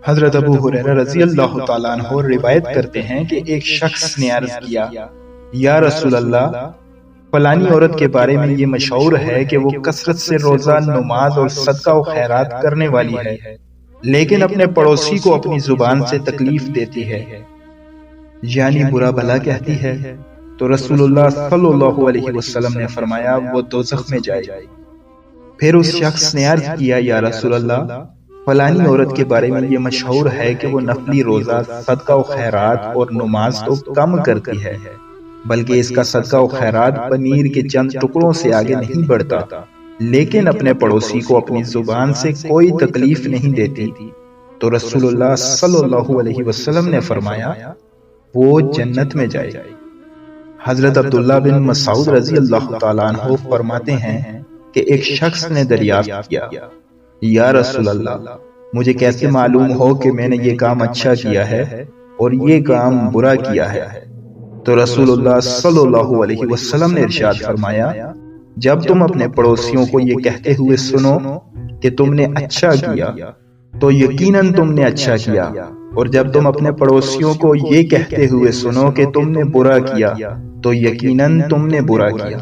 حضرت ابو ہریرہ رضی اللہ تعالیٰ عنہ روایت کرتے ہیں کہ ایک شخص نے عرض کیا، یا رسول اللہ، فلانی عورت کے بارے میں یہ مشہور ہے کہ وہ کثرت سے روزہ، نماز اور صدقہ و خیرات کرنے والی ہے، لیکن اپنے پڑوسی کو اپنی زبان سے تکلیف دیتی ہے، یعنی برا بھلا کہتی ہے۔ تو رسول اللہ صلی اللہ علیہ وسلم نے فرمایا وہ دوزخ میں جائے۔ پھر اس شخص نے عرض کیا، یا رسول اللہ، فلانی عورت کے بارے میں یہ مشہور ہے کہ وہ نفلی روزہ، صدقہ و خیرات اور نماز تو کم کرتی ہے، بلکہ اس کا صدقہ و خیرات پنیر کے چند ٹکڑوں سے آگے نہیں بڑھتا، لیکن اپنے پڑوسی کو اپنی زبان سے کوئی تکلیف نہیں دیتی۔ تو رسول اللہ صلی اللہ علیہ وسلم نے فرمایا وہ جنت میں جائے۔ حضرت عبداللہ بن مسعود رضی اللہ تعالیٰ عنہ فرماتے ہیں کہ ایک شخص نے دریافت کیا، یا رسول اللہ، مجھے کیسے معلوم ہو کہ میں نے یہ کام اچھا کیا ہے اور یہ کام برا کیا ہے؟ تو رسول اللہ صلی اللہ علیہ وسلم نے ارشاد فرمایا، جب تم اپنے پڑوسیوں کو یہ کہتے ہوئے سنو کہ تم نے اچھا کیا تو یقیناً تم نے اچھا کیا، اور جب تم اپنے پڑوسیوں کو یہ کہتے ہوئے سنو کہ تم نے برا کیا تو یقیناً تم نے برا کیا۔